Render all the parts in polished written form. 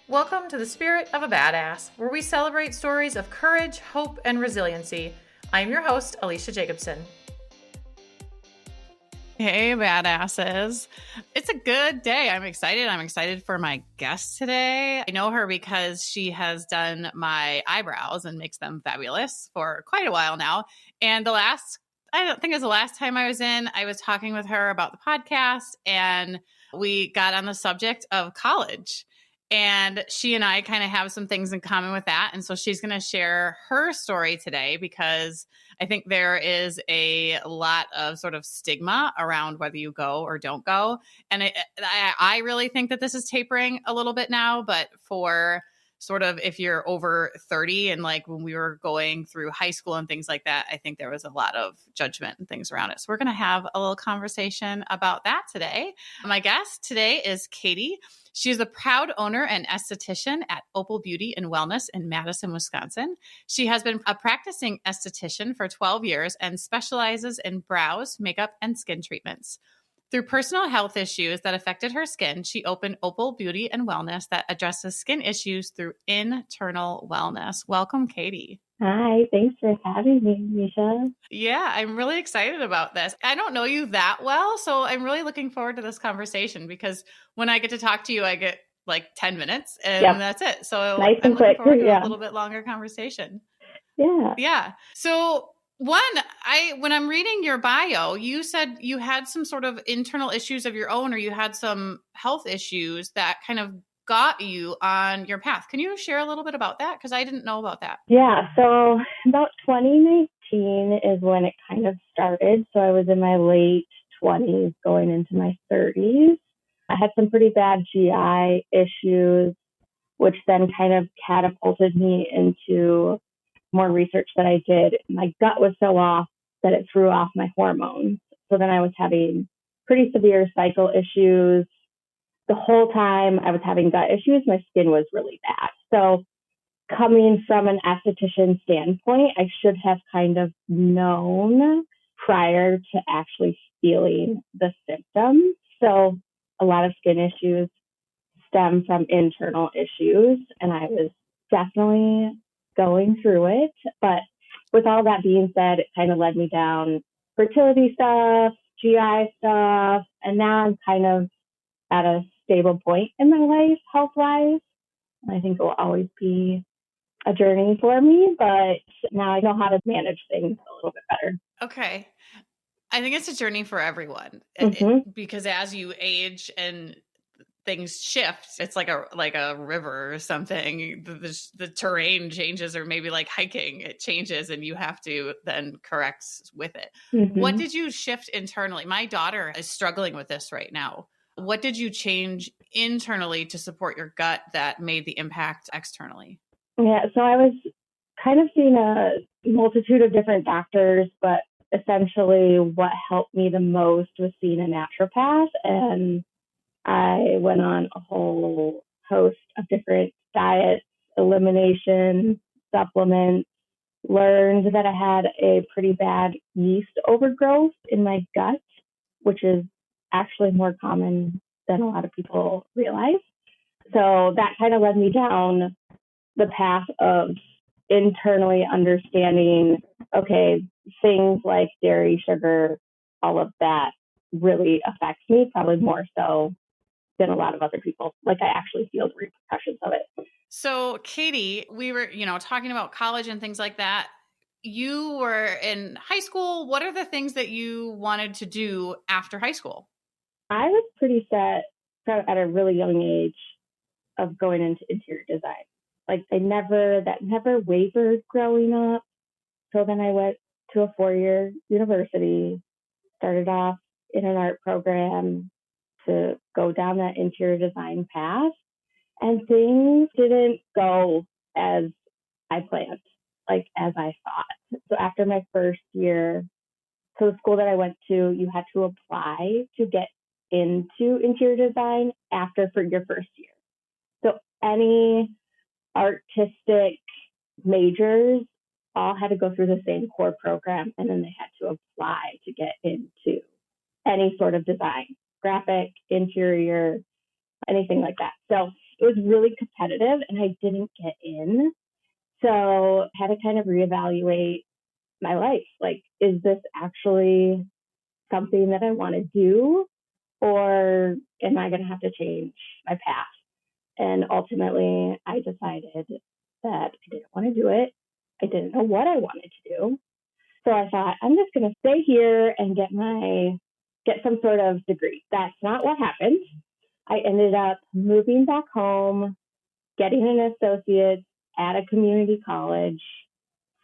Welcome to the Spirit of a Badass, where we celebrate stories of courage, hope, and resiliency. I'm your host, Alecia Jacobson. Hey, badasses. It's a good day. I'm excited. I'm excited for my guest today. I know her because she has done my eyebrows and makes them fabulous for quite a while now. And I don't think it was the last time I was talking with her about the podcast, and we got on the subject of college. And she and I kind of have some things in common with that. And so she's going to share her story today because I think there is a lot of sort of stigma around whether you go or don't go. And I really think that this is tapering a little bit now, but for sort of if you're over 30 and like when we were going through high school and things like that, I think there was a lot of judgment and things around it. So we're going to have a little conversation about that today. My guest today is Katie. She is the proud owner and esthetician at Opal Beauty and Wellness in Madison, Wisconsin. She has been a practicing esthetician for 12 years and specializes in brows, makeup, and skin treatments. Through personal health issues that affected her skin, she opened Opal Beauty and Wellness that addresses skin issues through internal wellness. Welcome, Katie. Hi, thanks for having me, Misha. Yeah, I'm really excited about this. I don't know you that well, so I'm really looking forward to this conversation because when I get to talk to you, I get like 10 minutes and that's it. So nice and I'm quick. looking forward to a little bit longer conversation. Yeah. So when I'm reading your bio, you said you had some sort of internal issues of your own, or you had some health issues that kind of got you on your path. Can you share a little bit about that? Because I didn't know about that. Yeah. So about 2019 is when it kind of started. So I was in my late 20s going into my 30s. I had some pretty bad GI issues, which then kind of catapulted me into more research that I did. My gut was so off that it threw off my hormones. So then I was having pretty severe cycle issues. The whole time I was having gut issues, my skin was really bad. So coming from an esthetician standpoint, I should have kind of known prior to actually feeling the symptoms. So a lot of skin issues stem from internal issues, and I was definitely going through it. But with all that being said, it kind of led me down fertility stuff, GI stuff, and now I'm kind of at a stable point in my life, health-wise. I think it will always be a journey for me, but now I know how to manage things a little bit better. Okay. I think it's a journey for everyone because as you age and things shift, it's like a river or something. The terrain changes, or maybe like hiking, it changes and you have to then correct with it. What did you shift internally? My daughter is struggling with this right now. What did you change internally to support your gut that made the impact externally? Yeah, so I was kind of seeing a multitude of different doctors, but essentially what helped me the most was seeing a naturopath, and I went on a whole host of different diets, elimination, supplements, learned that I had a pretty bad yeast overgrowth in my gut, which is actually more common than a lot of people realize. So that kind of led me down the path of internally understanding, okay, things like dairy, sugar, all of that really affects me, probably more so than a lot of other people. Like I actually feel the repercussions of it. So Katie, we were, talking about college and things like that. You were in high school. What are the things that you wanted to do after high school? I was pretty set at a really young age of going into interior design. Like that never wavered growing up. So then I went to a 4-year university, started off in an art program to go down that interior design path, and things didn't go as I planned, like as I thought. So after my first year, so the school that I went to, you had to apply to get into interior design for your first year. So any artistic majors all had to go through the same core program, and then they had to apply to get into any sort of design, graphic, interior, anything like that. So it was really competitive and I didn't get in. So I had to kind of reevaluate my life. Like, is this actually something that I want to do? Or am I going to have to change my path? And ultimately, I decided that I didn't want to do it. I didn't know what I wanted to do. So I thought, I'm just going to stay here and get some sort of degree. That's not what happened. I ended up moving back home, getting an associate's at a community college,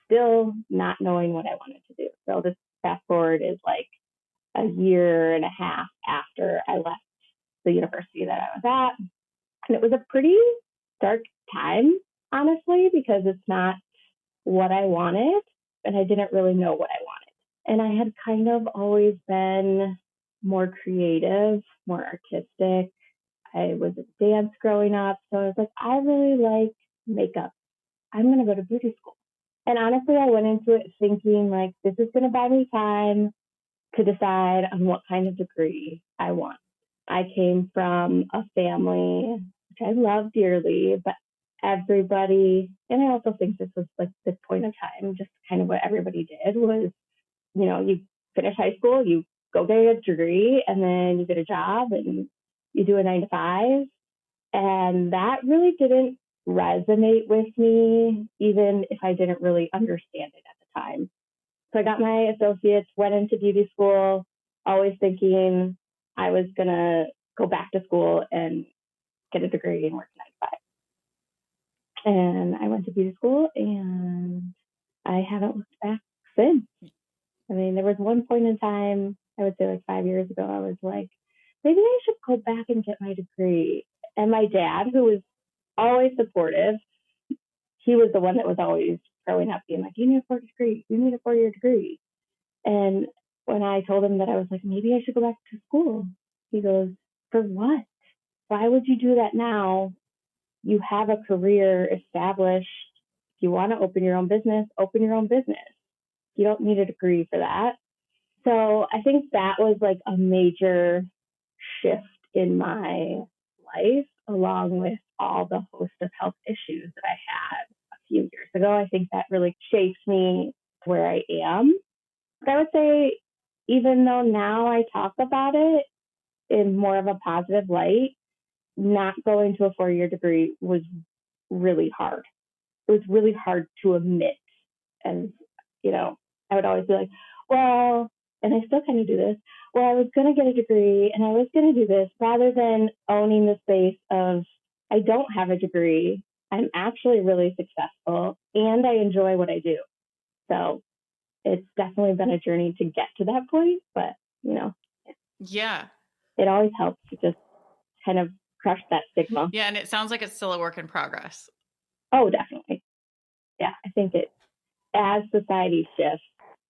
still not knowing what I wanted to do. So this fast forward is like a year and a half after I left the university that I was at. And it was a pretty dark time, honestly, because it's not what I wanted and I didn't really know what I wanted. And I had kind of always been more creative, more artistic. I was a dance growing up. So I was like, I really like makeup. I'm going to go to beauty school. And honestly, I went into it thinking like, this is going to buy me time to decide on what kind of degree I want. I came from a family which I love dearly, but everybody, and I also think this was like this point of time, just kind of what everybody did was, you finish high school, you go get a degree, and then you get a job and you do a 9 to 5. And that really didn't resonate with me, even if I didn't really understand it at the time. So I got my associates, went into beauty school, always thinking I was going to go back to school and get a degree and work 9 to 5. And I went to beauty school and I haven't looked back since. I mean, there was one point in time, I would say like 5 years ago, I was like, maybe I should go back and get my degree. And my dad, who was always supportive, he was the one that was always growing up being like, you need a 4-year degree, you need a 4-year degree. And when I told him that, I was like, maybe I should go back to school. He goes, for what? Why would you do that now? You have a career established. If you want to open your own business, open your own business. You don't need a degree for that. So I think that was like a major shift in my life, along with all the host of health issues that I had a few years ago. I think that really shaped me where I am. But I would say, even though now I talk about it in more of a positive light, not going to a 4-year degree was really hard. It was really hard to admit. And, I would always be like, well, and I still kind of do this, well, I was going to get a degree and I was going to do this, rather than owning the space of, I don't have a degree. I'm actually really successful and I enjoy what I do. So it's definitely been a journey to get to that point, but, Yeah. it always helps to just kind of crush that stigma. Yeah. And it sounds like it's still a work in progress. Oh, definitely. Yeah. I think as society shifts,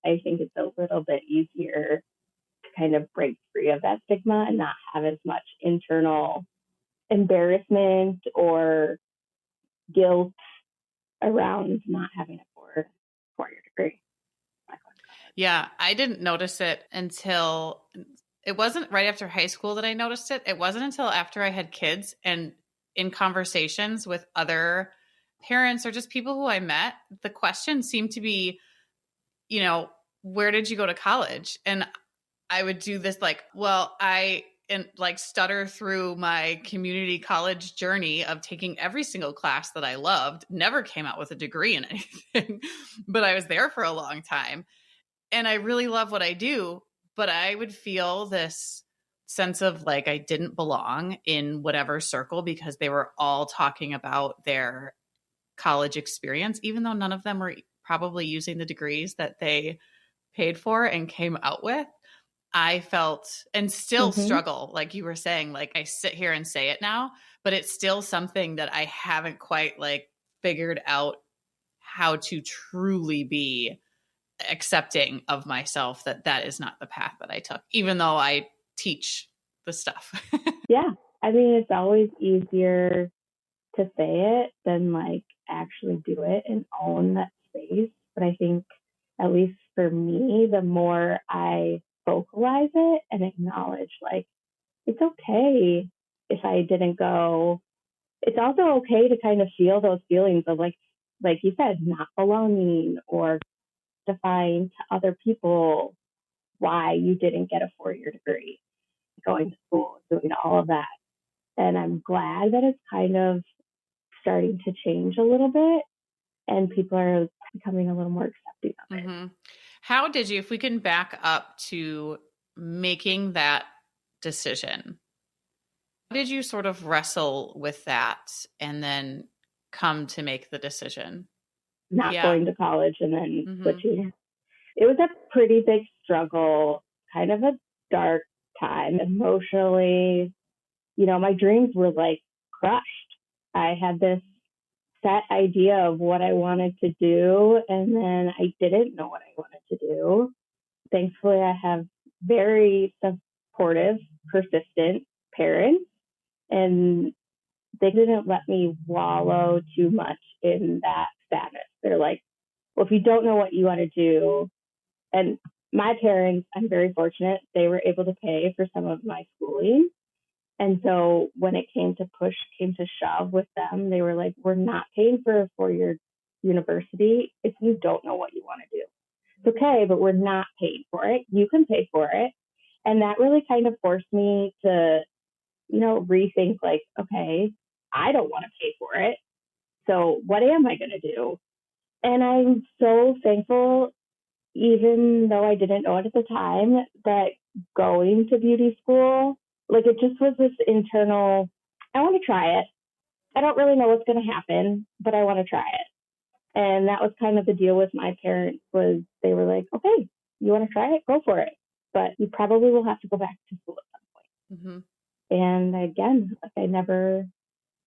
I think it's a little bit easier to kind of break free of that stigma and not have as much internal embarrassment or guilt around not having a 4-year degree. Yeah. I didn't notice it until it wasn't right after high school that I noticed it. It wasn't until after I had kids and in conversations with other parents or just people who I met, the question seemed to be, where did you go to college? And I would do this stutter through my community college journey of taking every single class that I loved, never came out with a degree in anything, but I was there for a long time. And I really love what I do, but I would feel this sense of like I didn't belong in whatever circle because they were all talking about their college experience, even though none of them were probably using the degrees that they paid for and came out with. I felt and still struggle, like you were saying, like I sit here and say it now, but it's still something that I haven't quite like figured out how to truly be accepting of myself, that is not the path that I took, even though I teach the stuff. Yeah. I mean, it's always easier to say it than like actually do it and own that space. But I think, at least for me, the more I vocalize it and acknowledge like, it's okay if I didn't go it's also okay to kind of feel those feelings of like you said, not belonging or justifying to other people why you didn't get a 4-year degree, going to school, doing all of that. And I'm glad that it's kind of starting to change a little bit and people are becoming a little more accepting of it. Mm-hmm. How did you, if we can back up to making that decision, how did you sort of wrestle with that and then come to make the decision? Not going to college and then Mm-hmm. switching. It was a pretty big struggle, kind of a dark time emotionally. You know, my dreams were like crushed. I had this set idea of what I wanted to do, and then I didn't know what I wanted to do. Thankfully, I have very supportive, persistent parents, and they didn't let me wallow too much in that sadness. They're like, well, if you don't know what you want to do, and my parents, I'm very fortunate, they were able to pay for some of my schooling. And so when it came to push, came to shove with them, they were like, we're not paying for a 4-year university if you don't know what you want to do. It's okay, but we're not paying for it. You can pay for it. And that really kind of forced me to, rethink like, okay, I don't want to pay for it. So what am I going to do? And I'm so thankful, even though I didn't know it at the time, that going to beauty school, like it just was this internal, I want to try it. I don't really know what's going to happen, but I want to try it. And that was kind of the deal with my parents, was they were like, okay, you want to try it? Go for it. But you probably will have to go back to school at some point. Mm-hmm. And again, like I never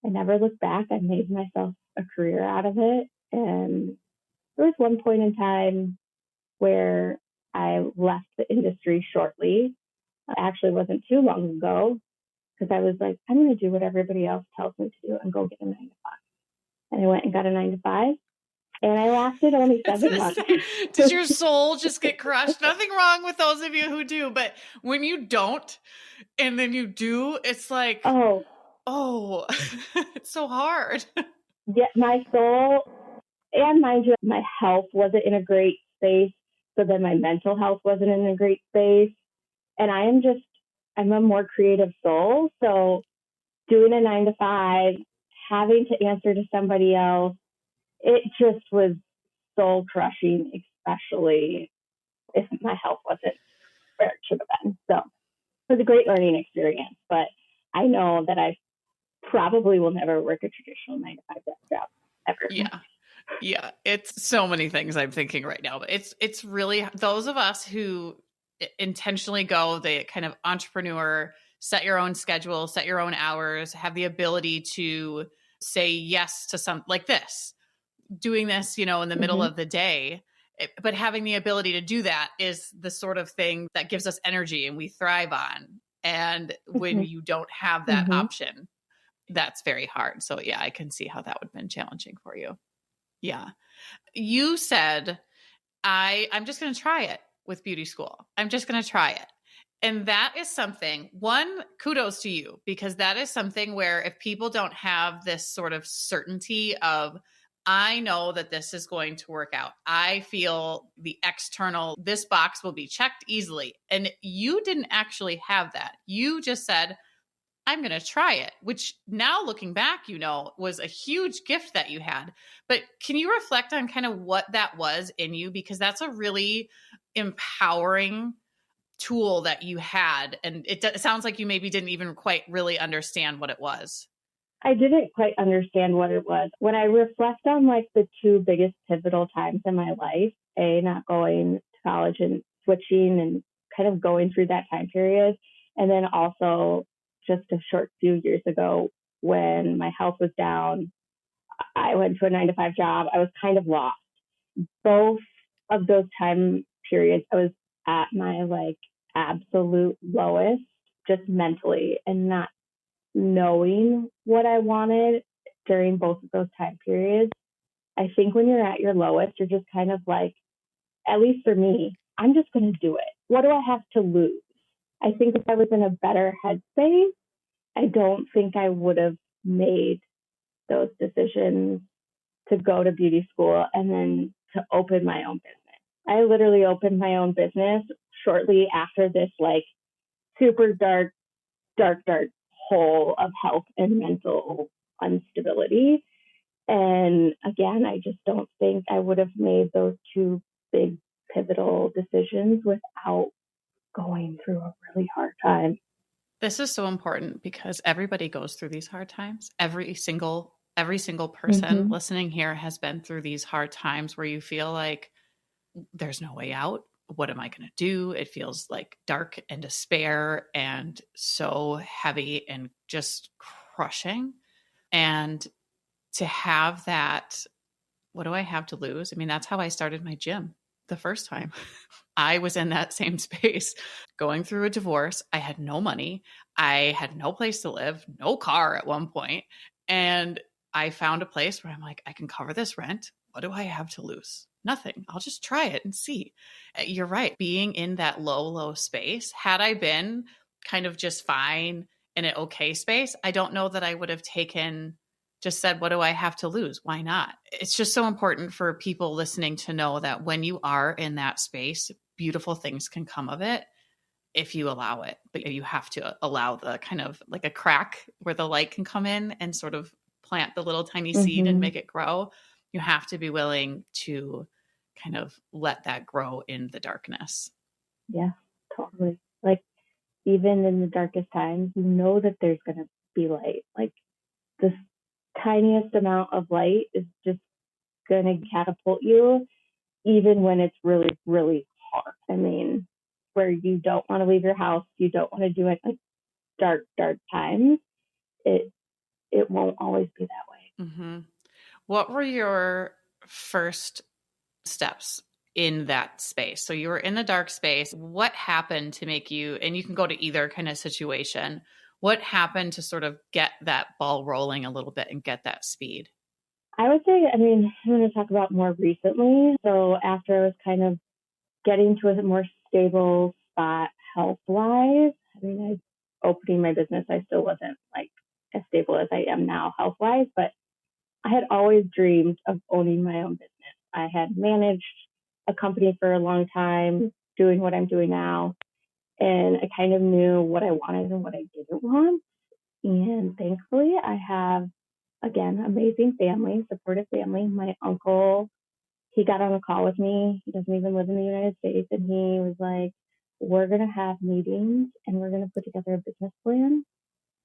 looked back. I made myself a career out of it. And there was one point in time where I left the industry shortly. It actually wasn't too long ago, because I was like, I'm going to do what everybody else tells me to do and go get a 9-to-5. And I went and got a 9-to-5. And I lasted only 7 months. Does your soul just get crushed? Nothing wrong with those of you who do, but when you don't, and then you do, it's like, oh, it's so hard. Yeah, my soul, and mind you, my health wasn't in a great space. So then my mental health wasn't in a great space. And I'm a more creative soul. So doing a 9-to-5, having to answer to somebody else, it just was soul crushing, especially if my health wasn't where it should have been. So it was a great learning experience, but I know that I probably will never work a traditional 9-to-5 job ever. Yeah. It's so many things I'm thinking right now, but it's really those of us who intentionally go the kind of entrepreneur, set your own schedule, set your own hours, have the ability to say yes to some like this, doing this, in the middle of the day. But having the ability to do that is the sort of thing that gives us energy and we thrive on. And when you don't have that option, that's very hard. So yeah, I can see how that would have been challenging for you. Yeah. You said, I'm just going to try it with beauty school. I'm just going to try it. And that is something, one, kudos to you, because that is something where if people don't have this sort of certainty of, I know that this is going to work out, I feel the external, this box will be checked easily. And you didn't actually have that. You just said, I'm going to try it, which now looking back, was a huge gift that you had. But can you reflect on kind of what that was in you? Because that's a really empowering tool that you had. And it sounds like you maybe didn't even quite really understand what it was. I didn't quite understand what it was. When I reflect on like the two biggest pivotal times in my life, not going to college and switching and kind of going through that time period, and then also just a short few years ago when my health was down, I went to a 9-to-5 job. I was kind of lost. Both of those time periods, I was at my like absolute lowest, just mentally, and not knowing what I wanted during both of those time periods. I think when you're at your lowest, you're just kind of like, at least for me, I'm just going to do it. What do I have to lose? I think if I was in a better headspace, I don't think I would have made those decisions to go to beauty school and then to open my own business. I literally opened my own business shortly after this like super dark hole of health and mental instability. And again, I just don't think I would have made those two big pivotal decisions without going through a really hard time. This is so important because everybody goes through these hard times. Every single person listening here has been through these hard times where you feel like there's no way out. What am I going to do? It feels like dark and despair and so heavy and just crushing. And to have that, what do I have to lose? I mean, that's how I started my gym the first time. I was in that same space going through a divorce. I had no money. I had no place to live, no car at one point. And I found a place where I'm like, I can cover this rent. What do I have to lose? Nothing. I'll just try it and see. You're right. Being in that low space, had I been kind of just fine in an okay space, I don't know that I would have just said, what do I have to lose? Why not? It's just so important for people listening to know that when you are in that space, beautiful things can come of it if you allow it. But you have to allow the kind of like a crack where the light can come in and sort of plant the little tiny seed and make it grow. You have to be willing to kind of let that grow in the darkness. Yeah, totally. Like even in the darkest times, you know that there's going to be light. Like this tiniest amount of light is just going to catapult you, even when it's really, really hard. I mean, where you don't want to leave your house, you don't want to do it like dark times. It won't always be that way. Mm-hmm. What were your first steps in that space? So you were in the dark space. What happened to make you, and you can go to either kind of situation, what happened to sort of get that ball rolling a little bit and get that speed? I would say, I mean, I'm going to talk about more recently. So after I was kind of getting to a more stable spot health-wise, I mean, opening my business, I still wasn't like as stable as I am now health-wise, but I had always dreamed of owning my own business. I had managed a company for a long time, doing what I'm doing now, and I kind of knew what I wanted and what I didn't want. And thankfully, I have, again, amazing family, supportive family. My uncle, he got on a call with me. He doesn't even live in the United States. And he was like, we're going to have meetings and we're going to put together a business plan.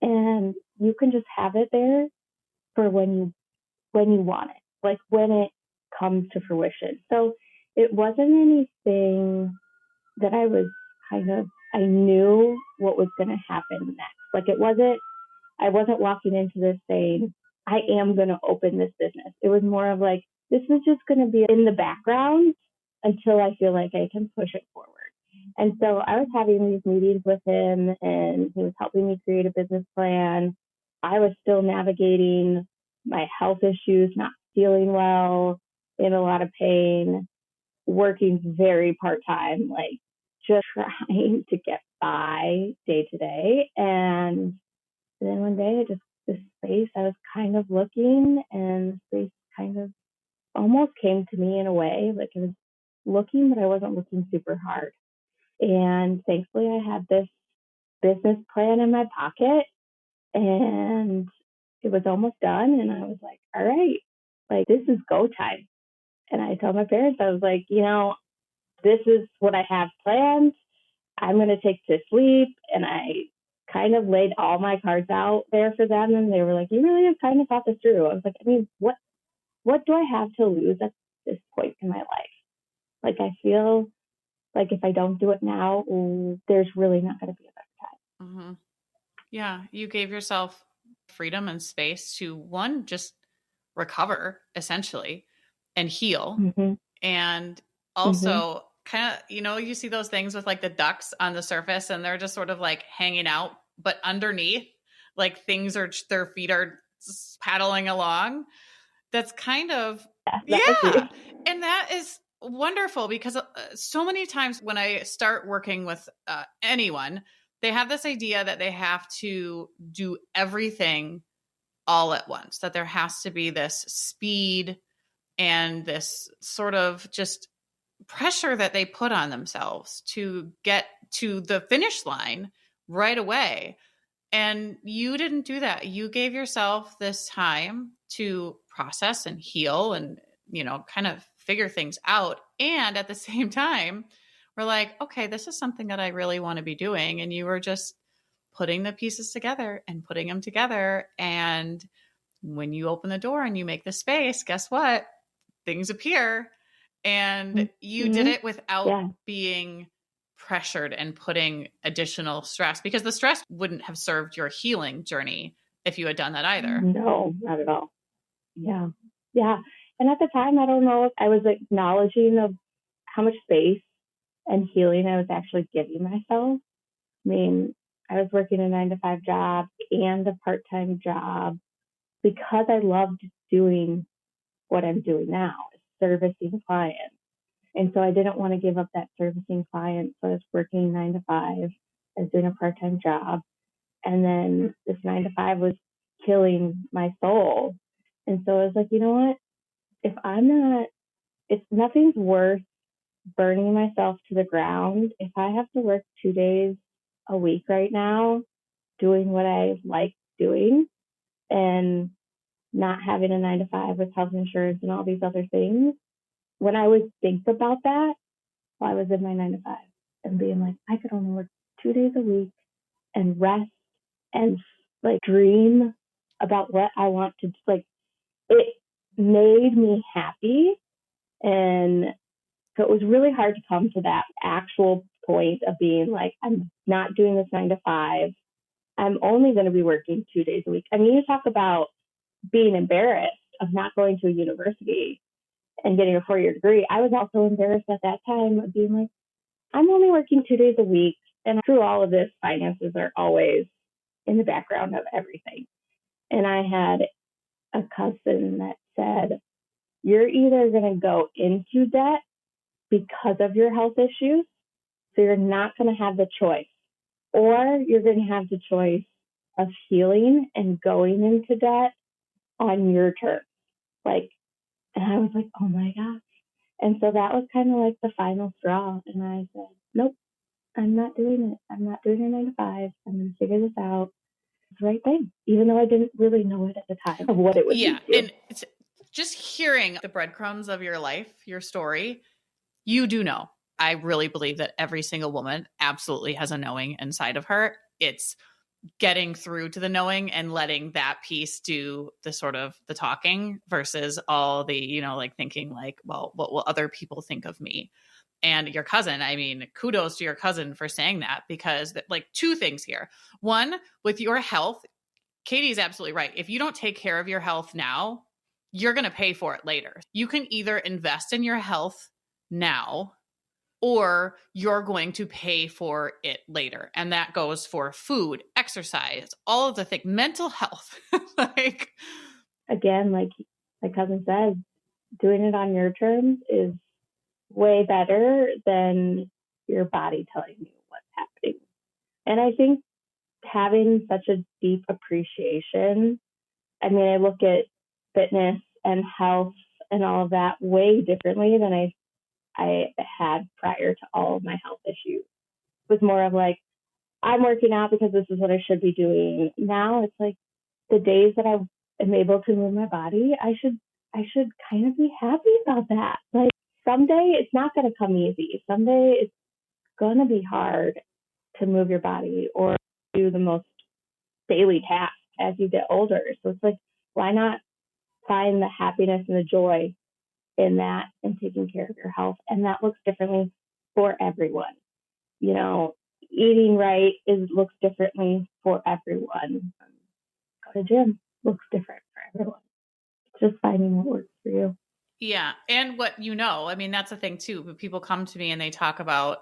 And you can just have it there for when you want it, like when it comes to fruition. So it wasn't anything that I knew what was going to happen next. Like I wasn't walking into this saying, I am going to open this business. It was more of like, this is just going to be in the background until I feel like I can push it forward. And so I was having these meetings with him and he was helping me create a business plan. I was still navigating my health issues, not feeling well, in a lot of pain, working very part-time, like just trying to get by day to day. And then one day, this space, I was kind of looking and the space kind of almost came to me in a way. Like I was looking, but I wasn't looking super hard. And thankfully, I had this business plan in my pocket and it was almost done. And I was like, all right, like this is go time. And I told my parents, I was like, this is what I have planned. I'm going to take this leap. And I kind of laid all my cards out there for them. And they were like, you really have kind of thought this through. I was like, I mean, what do I have to lose at this point in my life? Like, I feel like if I don't do it now, there's really not going to be a better time. Mm-hmm. Yeah. You gave yourself freedom and space to one, just recover essentially and heal. Mm-hmm. And also kind of, you see those things with like the ducks on the surface and they're just sort of like hanging out, but underneath like their feet are paddling along. That's kind of, yeah. And that is wonderful because so many times when I start working with anyone, they have this idea that they have to do everything all at once, that there has to be this speed and this sort of just pressure that they put on themselves to get to the finish line right away. And you didn't do that. You gave yourself this time to process and heal and, kind of figure things out. And at the same time, we're like, okay, this is something that I really want to be doing. And you were just putting the pieces together and putting them together. And when you open the door and you make the space, guess what? Things appear. And you did it without being pressured and putting additional stress, because the stress wouldn't have served your healing journey if you had done that either. No, not at all. Yeah. Yeah. And at the time, I don't know if I was acknowledging of how much space and healing I was actually giving myself. I mean, I was working a 9-to-5 job and a part-time job because I loved doing what I'm doing now, servicing clients. And so I didn't want to give up that servicing client. So I was working 9-to-5. I was doing a part-time job. And then this 9-to-5 was killing my soul. And so I was like, you know what? If nothing's worth burning myself to the ground. If I have to work 2 days a week right now, doing what I like doing and not having a 9-to-5 with health insurance and all these other things, when I would think about that while I was in my 9-to-5 and being like, I could only work 2 days a week and rest and dream about what I want to, it made me happy. And so it was really hard to come to that actual point of being like, I'm not doing this 9-to-5. I'm only going to be working 2 days a week. I mean, you talk about being embarrassed of not going to a university and getting a 4-year degree. I was also embarrassed at that time of being like, I'm only working 2 days a week. And through all of this, finances are always in the background of everything. And I had a cousin that said, you're either going to go into debt because of your health issues, so you're not going to have the choice, or you're going to have the choice of healing and going into debt on your terms. And I was like, oh my gosh. And so that was kind of like the final straw. And I said, nope, I'm not doing it. I'm not doing a 9-to-5. I'm going to figure this out. It's the right thing, even though I didn't really know it at the time of what it would be. And it's just hearing the breadcrumbs of your life, your story, you do know. I really believe that every single woman absolutely has a knowing inside of her. It's getting through to the knowing and letting that piece do the sort of the talking versus all the, thinking well, what will other people think of me? And your cousin, I mean, kudos to your cousin for saying that, because two things here. One, with your health, Katie's absolutely right. If you don't take care of your health now, you're going to pay for it later. You can either invest in your health now, or you're going to pay for it later. And that goes for food, exercise, all of the things, mental health. Again, like my cousin said, doing it on your terms is way better than your body telling you what's happening. And I think having such a deep appreciation, I mean, I look at fitness and health and all of that way differently than I had prior to all of my health issues. It was more of I'm working out because this is what I should be doing. Now it's the days that I am able to move my body, I should kind of be happy about that. Someday it's not going to come easy. Someday it's going to be hard to move your body or do the most daily tasks as you get older. So it's why not find the happiness and the joy in that and taking care of your health? And that looks differently for everyone. Eating right looks differently for everyone. Go to gym looks different for everyone. Just finding what works for you. Yeah. And what, I mean, that's the thing too. But people come to me and they talk about,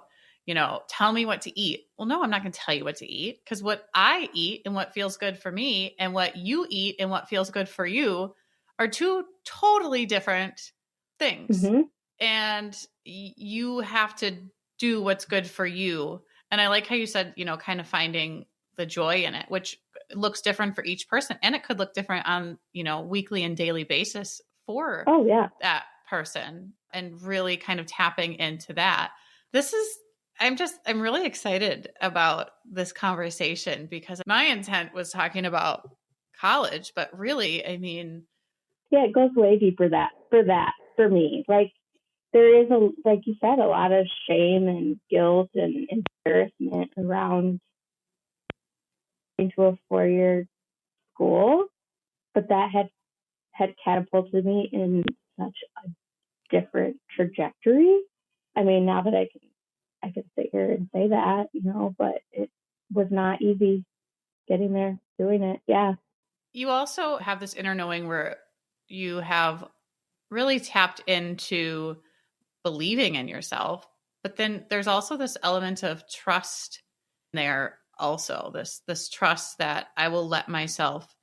tell me what to eat. Well, no, I'm not going to tell you what to eat, because what I eat and what feels good for me and what you eat and what feels good for you are two totally different things. Mm-hmm. And you have to do what's good for you. And I like how you said, kind of finding the joy in it, which looks different for each person, and it could look different on, weekly and daily basis for that person, and really kind of tapping into that. I'm really excited about this conversation because my intent was talking about college, but really, I mean, yeah, it goes way deeper for me. Like there is like you said, a lot of shame and guilt and embarrassment around going to a 4-year school, but that had catapulted me in such a different trajectory. I mean, now that I can sit here and say that, but it was not easy getting there, doing it. Yeah. You also have this inner knowing where you have really tapped into believing in yourself, but then there's also this element of trust there also, this trust that I will let myself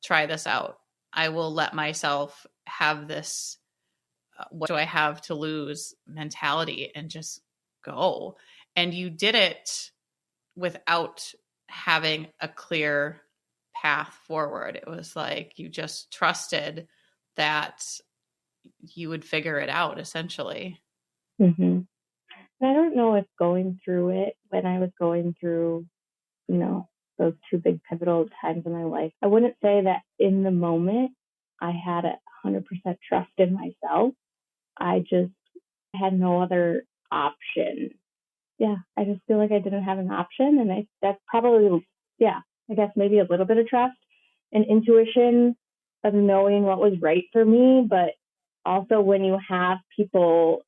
try this out. I will let myself have this what do I have to lose mentality and just go. And you did it without having a clear path forward. It was like you just trusted that you would figure it out, essentially. Mm-hmm. I don't know if going through it, when I was going through, those two big pivotal times in my life, I wouldn't say that in the moment I had 100% trust in myself. I had no other option. Yeah, I just feel like I didn't have an option. And that's probably, I guess maybe a little bit of trust and intuition of knowing what was right for me. But also when you have people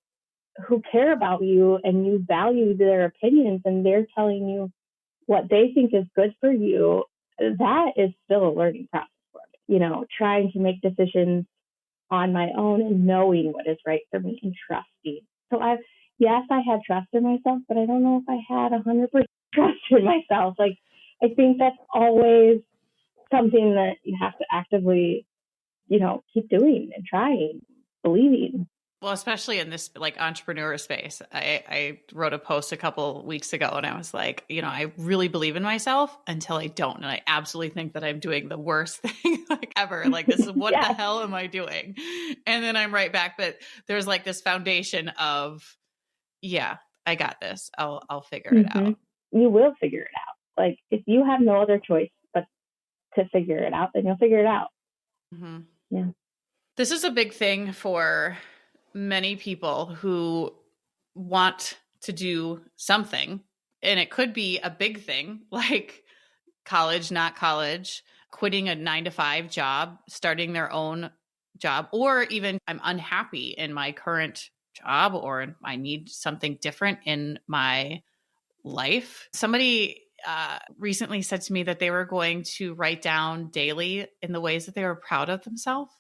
who care about you and you value their opinions and they're telling you what they think is good for you, that is still a learning process for me. Trying to make decisions on my own and knowing what is right for me and trusting. So I had trust in myself, but I don't know if I had 100% trust in myself. Like, I think that's always something that you have to actively, keep doing and trying, believing. Well, especially in this like entrepreneur space, I wrote a post a couple weeks ago and I was like, I really believe in myself until I don't. And I absolutely think that I'm doing the worst thing like ever. Like, this is what the hell am I doing? And then I'm right back. But there's like this foundation of, I got this. I'll figure it out. You will figure it out. Like, if you have no other choice but to figure it out, then you'll figure it out. Mm-hmm. Yeah. This is a big thing for many people who want to do something, and it could be a big thing like college, not college, quitting a 9-to-5 job, starting their own job, or even I'm unhappy in my current job or I need something different in my life. Somebody recently said to me that they were going to write down daily in the ways that they were proud of themselves.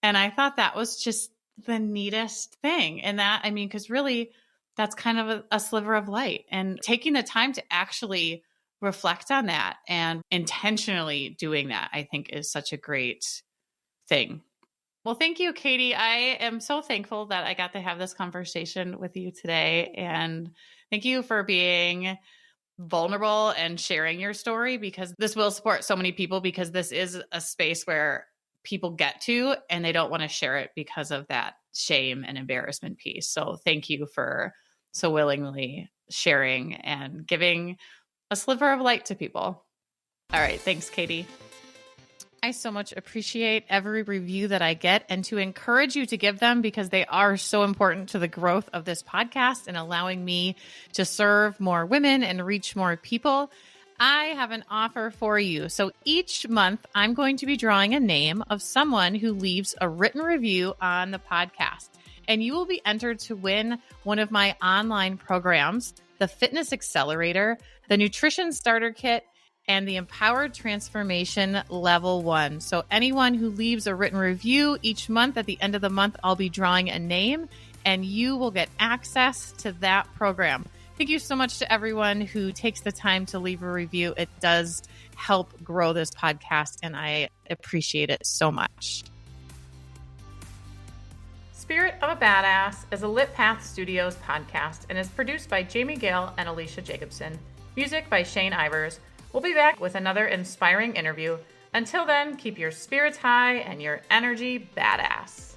And I thought that was just the neatest thing. And that, I mean, because really that's kind of a sliver of light, and taking the time to actually reflect on that and intentionally doing that, I think is such a great thing. Well, thank you, Katie. I am so thankful that I got to have this conversation with you today. And thank you for being vulnerable and sharing your story, because this will support so many people, because this is a space where people get to and they don't want to share it because of that shame and embarrassment piece. So thank you for so willingly sharing and giving a sliver of light to people. All right. Thanks, Katie. I so much appreciate every review that I get, and to encourage you to give them, because they are so important to the growth of this podcast and allowing me to serve more women and reach more people. I have an offer for you. So each month, I'm going to be drawing a name of someone who leaves a written review on the podcast, and you will be entered to win one of my online programs, the Fitness Accelerator, the Nutrition Starter Kit, and the Empowered Transformation Level 1. So anyone who leaves a written review each month, at the end of the month, I'll be drawing a name, and you will get access to that program. Thank you so much to everyone who takes the time to leave a review. It does help grow this podcast, and I appreciate it so much. Spirit of a Badass is a Lit Path Studios podcast and is produced by Jamie Gale and Alecia Jacobson. Music by Shane Ivers. We'll be back with another inspiring interview. Until then, keep your spirits high and your energy badass.